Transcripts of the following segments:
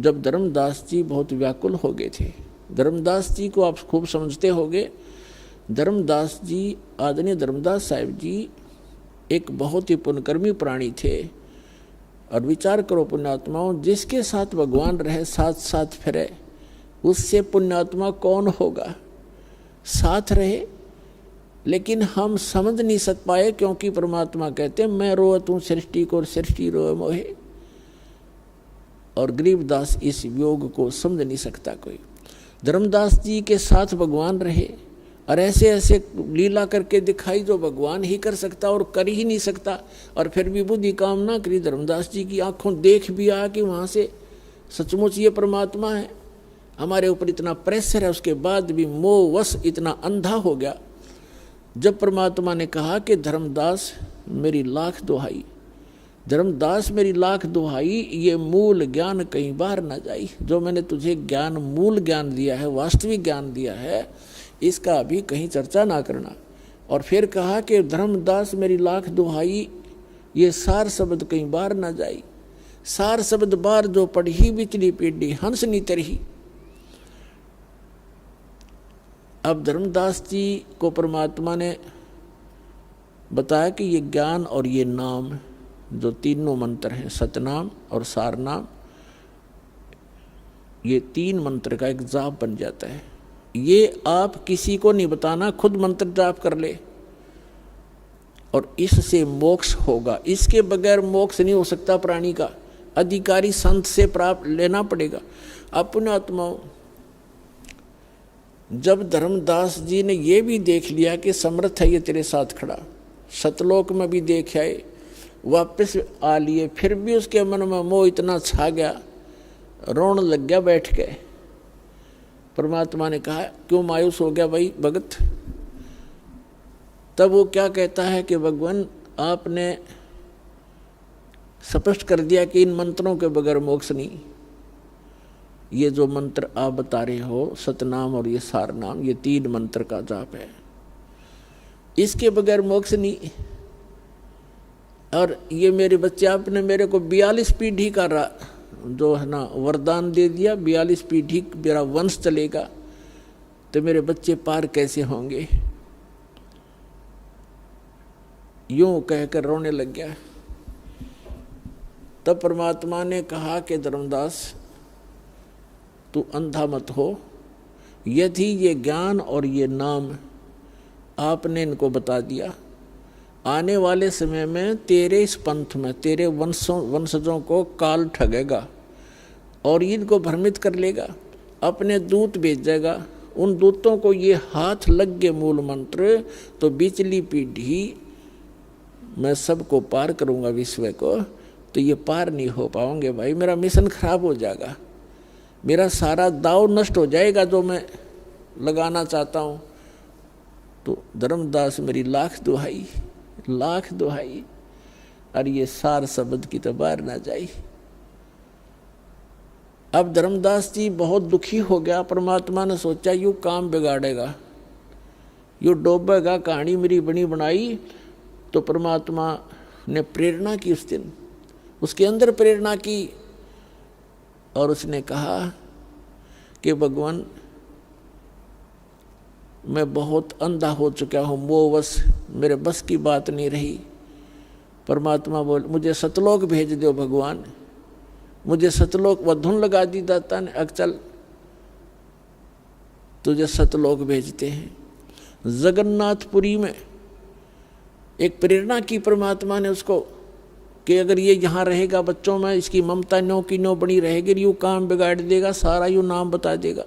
जब धर्मदास जी बहुत व्याकुल हो गए थे, धर्मदास जी को आप खूब समझते होंगे, धर्मदास जी, आदरणीय धर्मदास साहिब जी एक बहुत ही पुण्यकर्मी प्राणी थे। और विचार करो पुण्यात्माओं, जिसके साथ भगवान रहे, साथ साथ फिरे, उससे पुण्यात्मा कौन होगा? साथ रहे, लेकिन हम समझ नहीं सक पाए, क्योंकि परमात्मा कहते मैं रोवत हूँ सृष्टि को, सृष्टि रोए मोहे। और गरीबदास इस योग को समझ नहीं सकता कोई। धर्मदास जी के साथ भगवान रहे और ऐसे ऐसे लीला करके दिखाई जो भगवान ही कर सकता और कर ही नहीं सकता, और फिर भी बुद्धि काम ना करी। धर्मदास जी की आंखों देख भी आ कि वहाँ से सचमुच ये परमात्मा है, हमारे ऊपर इतना प्रेशर है, उसके बाद भी मोहवश इतना अंधा हो गया। जब परमात्मा ने कहा कि धर्मदास मेरी लाख दुहाई, धर्मदास मेरी लाख दुहाई, ये मूल ज्ञान कई बार न जाई। जो मैंने तुझे ज्ञान, मूल ज्ञान दिया है, वास्तविक ज्ञान दिया है, इसका अभी कहीं चर्चा ना करना। और फिर कहा कि धर्मदास मेरी लाख दुहाई, ये सार शब्द कई बार न जाई। सार शब्द बार जो पढ़ी बिचली पीढ़ी हंस नी तरही। अब धर्मदास जी को परमात्मा ने बताया कि ये ज्ञान और ये नाम जो तीनों मंत्र हैं, सतनाम और सारनाम, ये तीन मंत्र का एक जाप बन जाता है। ये आप किसी को नहीं बताना, खुद मंत्र जाप कर ले और इससे मोक्ष होगा। इसके बगैर मोक्ष नहीं हो सकता प्राणी का, अधिकारी संत से प्राप्त लेना पड़ेगा। अपने आत्माओं, जब धर्मदास जी ने ये भी देख लिया कि समर्थ है ये तेरे साथ खड़ा, सतलोक में भी देख आए, वापस आ लिए, फिर भी उसके मन में मोह इतना छा गया, रोने लग गया बैठ के। परमात्मा ने कहा क्यों मायूस हो गया भाई भगत? तब वो क्या कहता है कि भगवान आपने स्पष्ट कर दिया कि इन मंत्रों के बगैर मोक्ष नहीं। ये जो मंत्र आप बता रहे हो, सतनाम और ये सारनाम, ये तीन मंत्र का जाप है, इसके बगैर मोक्ष नहीं। और ये मेरे बच्चे, आपने मेरे को 42 पीढ़ी का जो है ना वरदान दे दिया, 42 पीढ़ी मेरा वंश चलेगा, तो मेरे बच्चे पार कैसे होंगे? यूं कहकर रोने लग गया। तब परमात्मा ने कहा कि धर्मदास तू अंधा मत हो, यदि ये ज्ञान और ये नाम आपने इनको बता दिया, आने वाले समय में तेरे इस पंथ में तेरे वंशजों को काल ठगेगा और इनको भ्रमित कर लेगा, अपने दूत भेजेगा, उन दूतों को ये हाथ लग गए मूल मंत्र, तो बिचली पीढ़ी मैं सबको पार करूंगा विश्व को, तो ये पार नहीं हो पाओगे भाई, मेरा मिशन खराब हो जाएगा, मेरा सारा दाव नष्ट हो जाएगा जो मैं लगाना चाहता हूँ। तो धर्मदास मेरी लाख दुहाई, लाख दुहाई, और ये सार शब्द की तो बार ना जाई। अब धर्मदास जी बहुत दुखी हो गया। परमात्मा ने सोचा यू काम बिगाड़ेगा, यू डोबेगा, कहानी मेरी बनी बनाई। तो परमात्मा ने प्रेरणा की उस दिन, उसके अंदर प्रेरणा की, और उसने कहा कि भगवान मैं बहुत अंधा हो चुका हूँ, मोहवश मेरे बस की बात नहीं रही। परमात्मा बोल मुझे सतलोक भेज दो भगवान, मुझे सतलोक, वह धुन लगा दी दाता ने, अब चल तुझे सतलोक भेजते हैं। जगन्नाथपुरी में एक प्रेरणा की परमात्मा ने उसको कि अगर ये यहाँ रहेगा बच्चों में, इसकी ममता नो की नो बनी रहेगी, यूँ काम बिगाड़ देगा, सारा यूँ नाम बता देगा।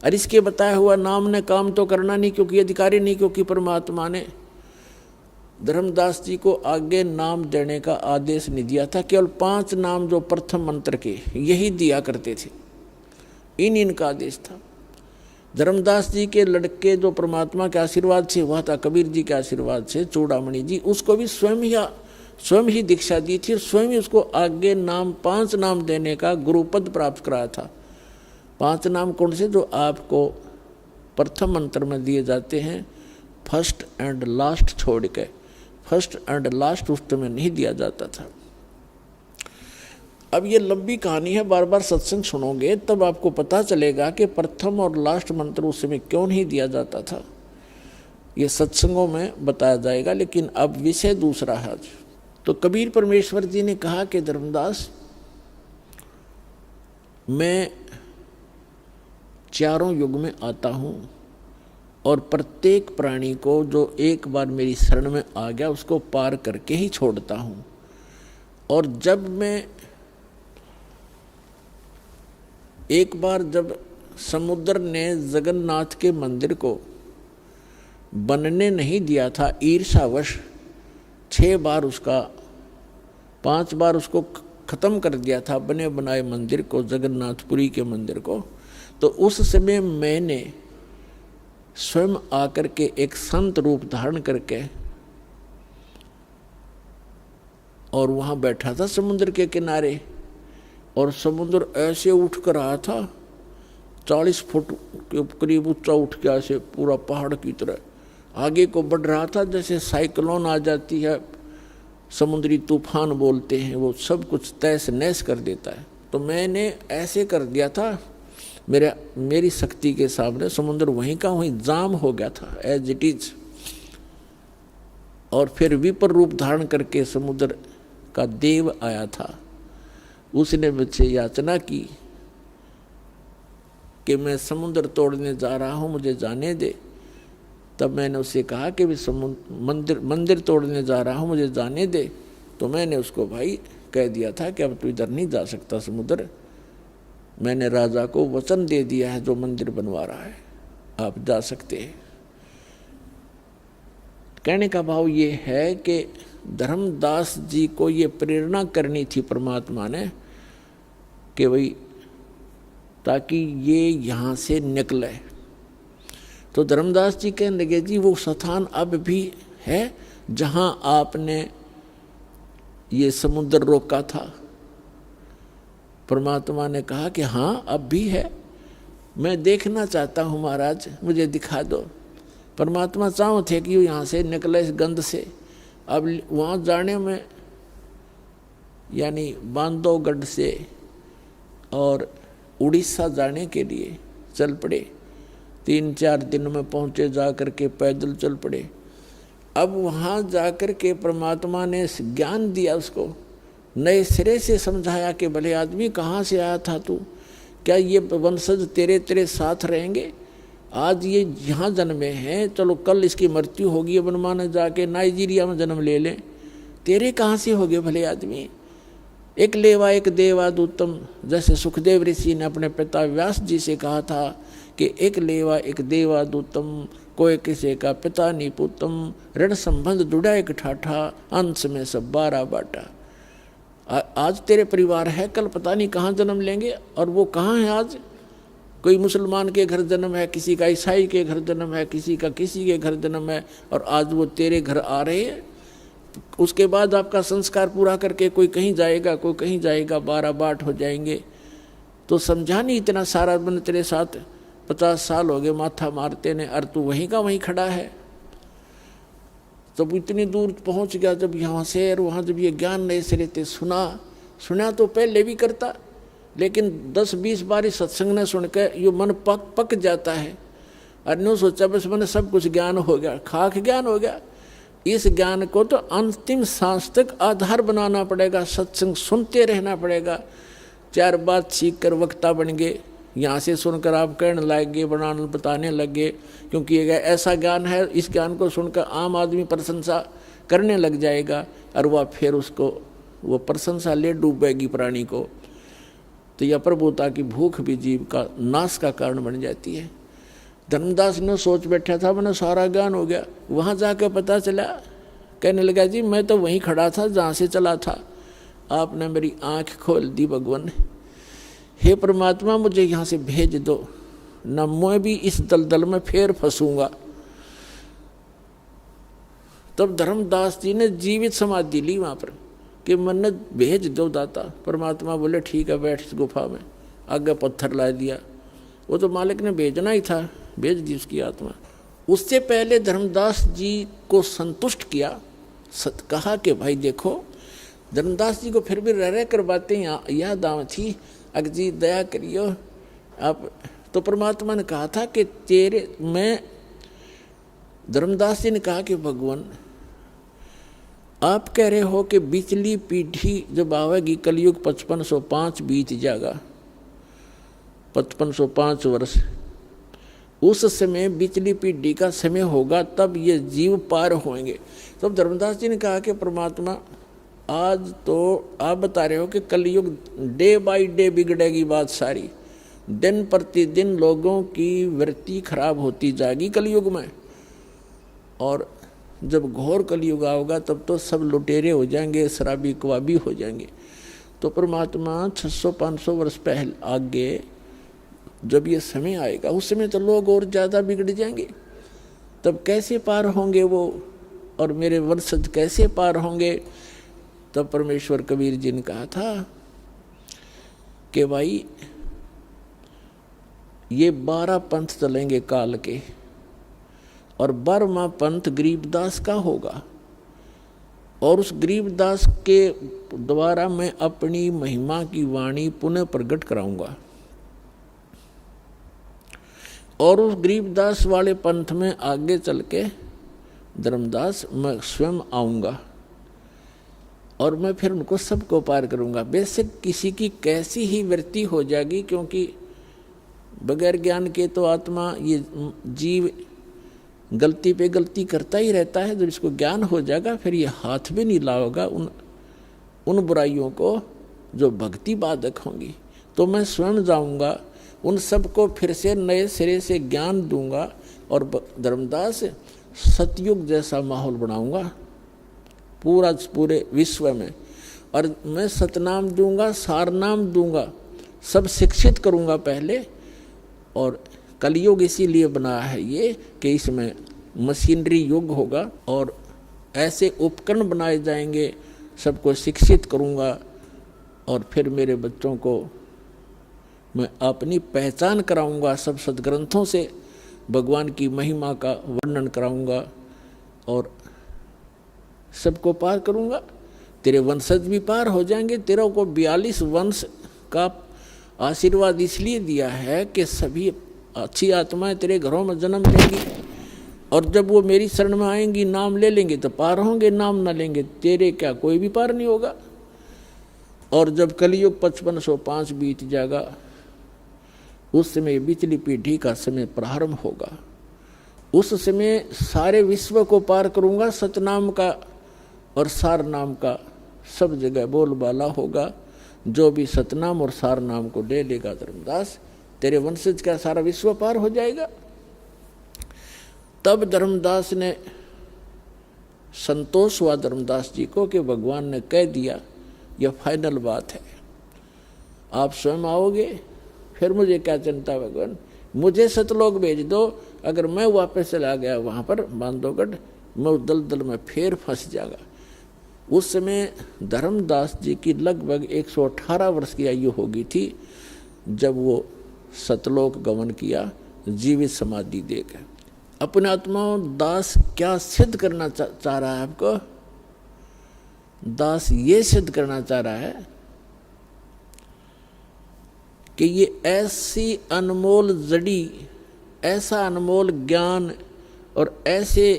और इसके बताया हुआ नाम ने काम तो करना नहीं, क्योंकि अधिकारी नहीं, क्योंकि परमात्मा ने धर्मदास जी को आगे नाम देने का आदेश नहीं दिया था। केवल 5 नाम जो प्रथम मंत्र के यही दिया करते थे, इनका आदेश था। धर्मदास जी के लड़के जो परमात्मा के आशीर्वाद से हुआ था, कबीर जी के आशीर्वाद से, चूड़ामणि जी, उसको भी स्वयं ही दीक्षा दी थी, स्वयं ही उसको आगे नाम 5 नाम देने का गुरुपद प्राप्त कराया था। 5 नाम कौन से? जो आपको प्रथम मंत्र में दिए जाते हैं, फर्स्ट एंड लास्ट छोड़ के, फर्स्ट एंड लास्ट उसमें नहीं दिया जाता था। अब ये लंबी कहानी है, बार बार सत्संग सुनोगे तब आपको पता चलेगा कि प्रथम और लास्ट मंत्र उस समय क्यों नहीं दिया जाता था। ये सत्संगों में बताया जाएगा, लेकिन अब विषय दूसरा है आज। तो कबीर परमेश्वर जी ने कहा कि धर्मदास, मैं चारों युग में आता हूँ और प्रत्येक प्राणी को जो एक बार मेरी शरण में आ गया उसको पार करके ही छोड़ता हूँ। और जब मैं एक बार जब समुद्र ने जगन्नाथ के मंदिर को बनने नहीं दिया था, ईर्ष्यावश 6 बार उसका 5 बार उसको ख़त्म कर दिया था, बने बनाए मंदिर को, जगन्नाथपुरी के मंदिर को, तो उस समय मैंने स्वयं आकर के एक संत रूप धारण करके और वहाँ बैठा था समुद्र के किनारे, और समुद्र ऐसे उठ कर रहा था, 40 फुट के करीब ऊंचा उठ के ऐसे पूरा पहाड़ की तरह आगे को बढ़ रहा था। जैसे साइक्लोन आ जाती है, समुद्री तूफान बोलते हैं, वो सब कुछ तहस नहस कर देता है। तो मैंने ऐसे कर दिया था, मेरी शक्ति के सामने समुद्र वहीं का वहीं जाम हो गया था, एज इट इज। और फिर विपर रूप धारण करके समुद्र का देव आया था, उसने मुझसे याचना की कि मैं समुद्र तोड़ने जा रहा हूँ, मुझे जाने दे। तब मैंने उससे कहा कि मंदिर तोड़ने जा रहा हूँ, मुझे जाने दे। तो मैंने उसको भाई कह दिया था कि अब तू इधर नहीं जा सकता समुद्र, मैंने राजा को वचन दे दिया है जो मंदिर बनवा रहा है, आप जा सकते हैं। कहने का भाव ये है कि धर्मदास जी को ये प्रेरणा करनी थी परमात्मा ने कि भाई ताकि ये यहाँ से निकले। तो धर्मदास जी कहने लगे, जी वो स्थान अब भी है जहाँ आपने ये समुद्र रोका था। परमात्मा ने कहा कि हाँ अब भी है, मैं देखना चाहता हूँ महाराज, मुझे दिखा दो। परमात्मा चाहो थे कि यहाँ से निकले इस गंध से। अब वहाँ जाने में यानी बांधवगढ़ से और उड़ीसा जाने के लिए चल पड़े, 3-4 दिन में पहुँचे, जा कर के पैदल चल पड़े। अब वहाँ जा कर के परमात्मा ने ज्ञान दिया उसको, नए सिरे से समझाया कि भले आदमी कहाँ से आया था तू, क्या ये वंशज तेरे साथ रहेंगे? आज ये यहाँ जन्मे हैं, चलो कल इसकी मृत्यु होगी, बनमाने जाके नाइजीरिया में जन्म ले लें, तेरे कहाँ से हो गए भले आदमी? एक लेवा एक देवाद उत्तम, जैसे सुखदेव ऋषि ने अपने पिता व्यास जी से कहा था कि एक लेवा एक देवाद उत्तम, कोई किसी का पिता नहीं पुतम, ऋण संबंध जुड़ा एक ठाठा, अंश में सब 12 बाटा। आज तेरे परिवार है, कल पता नहीं कहाँ जन्म लेंगे। और वो कहाँ है आज? कोई मुसलमान के घर जन्म है, किसी का ईसाई के घर जन्म है, किसी के घर जन्म है, और आज वो तेरे घर आ रहे हैं। उसके बाद आपका संस्कार पूरा करके कोई कहीं जाएगा, कोई कहीं जाएगा, 12 बाट हो जाएंगे। तो समझा नहीं, इतना सारा बन तेरे साथ 50 साल हो गए माथा मारते ने, और तू वहीं का वहीं खड़ा है। जब इतनी दूर पहुंच गया, जब यहाँ से और वहाँ जब ये ज्ञान नए सिरे से सुना तो पहले भी करता, लेकिन 10-20 बार सत्संग ने सुनकर ये मन पक जाता है। और न्यू सोचा बस मैंने सब कुछ ज्ञान हो गया, खाक ज्ञान हो गया। इस ज्ञान को तो अंतिम सांस तक आधार बनाना पड़ेगा, सत्संग सुनते रहना पड़ेगा। 4 बात सीख कर वक्ता बन गए, यहाँ से सुनकर आप कहने लगे, बताने लगे, क्योंकि ये ऐसा ज्ञान है, इस ज्ञान को सुनकर आम आदमी प्रशंसा करने लग जाएगा, और वह फिर उसको वो प्रशंसा ले डूबेगी प्राणी को। तो यह प्रभुता की भूख भी जीव का नाश का कारण बन जाती है। धर्मदास ने सोच बैठा था मैंने सारा ज्ञान हो गया, वहाँ जाकर पता चला, कहने लगा जी मैं तो वहीं खड़ा था जहाँ से चला था, आपने मेरी आँख खोल दी भगवान। हे परमात्मा मुझे यहाँ से भेज दो, न मैं भी इस दलदल में फिर फंसूंगा। तब धर्मदास जी ने जीवित समाधि ली वहाँ पर कि मन्नत भेज दो दाता। परमात्मा बोले ठीक है, बैठ इस गुफा में। आगे पत्थर ला दिया, वो तो मालिक ने भेजना ही था, भेज दी उसकी आत्मा। उससे पहले धर्मदास जी को संतुष्ट किया, कहा कि भाई देखो धर्मदास जी को फिर भी रह कर बातें याद आव थी, अगर जी दया करियो आप। तो परमात्मा ने कहा था कि धर्मदास जी ने कहा कि भगवान आप कह रहे हो कि बिचली पीढ़ी जब आवेगी, कलयुग 5505 बीत जाएगा, 5505 वर्ष, उस समय बिचली पीढ़ी का समय होगा, तब ये जीव पार होंगे। तब धर्मदास जी ने कहा कि परमात्मा आज तो आप बता रहे हो कि कलयुग डे बाय डे बिगड़ेगी बात सारी, दिन प्रतिदिन लोगों की वृत्ति खराब होती जाएगी कलयुग में, और जब घोर कलयुग आओगा तब तो सब लुटेरे हो जाएंगे, शराबी कवाबी हो जाएंगे। तो परमात्मा 600-500 वर्ष पहले आगे जब ये समय आएगा, उस समय तो लोग और ज़्यादा बिगड़ जाएंगे, तब कैसे पार होंगे वो, और मेरे वंशज कैसे पार होंगे। तब परमेश्वर कबीर जी ने कहा था कि भाई ये 12 पंथ चलेंगे काल के, और 12वां पंथ गरीबदास का होगा, और उस गरीबदास के द्वारा मैं अपनी महिमा की वाणी पुनः प्रकट कराऊंगा, और उस गरीबदास वाले पंथ में आगे चल के धर्मदास मैं स्वयं आऊँगा, और मैं फिर उनको सबको पार करूँगा। बेशक किसी की कैसी ही वृत्ति हो जाएगी, क्योंकि बगैर ज्ञान के तो आत्मा ये जीव गलती पे गलती करता ही रहता है। जब इसको ज्ञान हो जाएगा फिर ये हाथ भी नहीं लाओगा उन बुराइयों को जो भक्ति बाधक होंगी। तो मैं स्वयं जाऊँगा, उन सबको फिर से नए सिरे से ज्ञान दूंगा, और धर्मदास सतयुग जैसा माहौल बनाऊंगा पूरे विश्व में, और मैं सतनाम दूंगा, सारनाम दूंगा, सब शिक्षित करूंगा पहले। और कलयुग इसीलिए बनाया है ये कि इसमें मशीनरी युग होगा, और ऐसे उपकरण बनाए जाएंगे, सबको शिक्षित करूंगा, और फिर मेरे बच्चों को मैं अपनी पहचान कराऊंगा, सब सदग्रंथों से भगवान की महिमा का वर्णन कराऊंगा, और सबको पार करूंगा। तेरे वंशज भी पार हो जाएंगे। तेरे को 42 वंश का आशीर्वाद इसलिए दिया है कि सभी अच्छी आत्माएं तेरे घरों में जन्म लेंगी, और जब वो मेरी शरण में आएंगी, नाम ले लेंगे तो पार होंगे, नाम ना लेंगे तेरे क्या कोई भी पार नहीं होगा। और जब कलयुग 5505 बीत जाएगा, उस समय बिचली पीढ़ी का समय प्रारंभ होगा। उस समय सारे विश्व को पार करूंगा, सतनाम का और सार नाम का सब जगह बोलबाला होगा। जो भी सतनाम और सार नाम को ले लेगा धर्मदास, तेरे वंशज का सारा विश्व पार हो जाएगा। तब धर्मदास ने संतोष हुआ धर्मदास जी को कि भगवान ने कह दिया, यह फाइनल बात है, आप स्वयं आओगे, फिर मुझे क्या चिंता भगवान, मुझे सतलोक भेज दो। अगर मैं वापस चला गया वहाँ पर बांधवगढ़, मैं उस दलदल में फिर फंस जाएगा। उस समय धर्मदास जी की लगभग 118 वर्ष की आयु हो गई थी जब वो सतलोक गमन किया जीवित समाधि देकर। अपने आत्माओं, दास क्या सिद्ध करना चाह रहा है आपको? दास ये सिद्ध करना चाह रहा है कि ये ऐसी अनमोल जड़ी, ऐसा अनमोल ज्ञान और ऐसे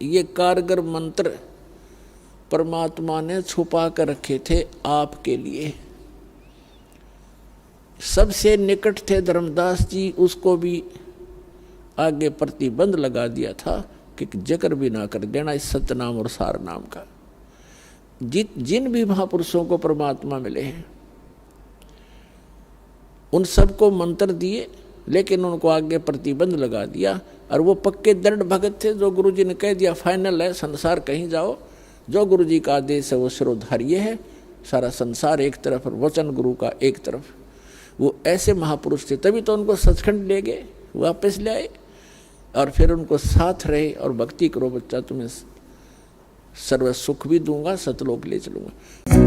ये कारगर मंत्र परमात्मा ने छुपा कर रखे थे आपके लिए। सबसे निकट थे धर्मदास जी, उसको भी आगे प्रतिबंध लगा दिया था कि जिक्र भी ना कर देना इस सतनाम और सार नाम का। जिन भी महापुरुषों को परमात्मा मिले हैं उन सबको मंत्र दिए, लेकिन उनको आगे प्रतिबंध लगा दिया। और वो पक्के दृढ़ भगत थे, जो गुरु जी ने कह दिया फाइनल है, संसार कहीं जाओ, जो गुरु जी का आदेश है वो सिरोधार्य है, सारा संसार एक तरफ और वचन गुरु का एक तरफ। वो ऐसे महापुरुष थे, तभी तो उनको सचखंड ले गए, वापस ले आए, और फिर उनको साथ रहे और भक्ति करो बच्चा, तुम्हें सर्व सुख भी दूंगा, सतलोक ले चलूंगा।